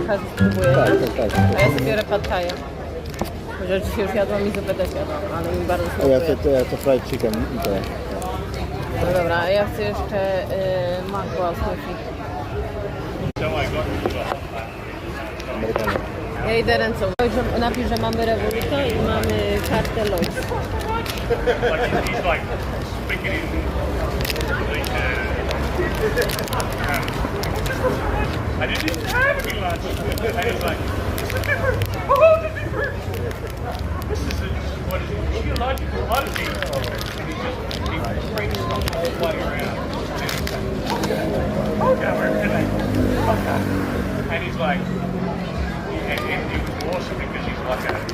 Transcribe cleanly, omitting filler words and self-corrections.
Tak. A ja sobie biorę pad thaja. Chociaż dzisiaj już jadłam i zupę też jadłam, ale mi bardzo A ja smakuje. to fried chicken i to. No dobra, a ja chcę jeszcze mango smoothie. Amerykanie. Ja idę ręce. Napisz, że mamy Revoluta i mamy kartę Lloyds. I didn't have any lunch. And he's like, oh, this is what is it? Geological odyssey. And he just brings the whole way around. Okay, where can I? Okay. And he's like, and it was awesome because he's like a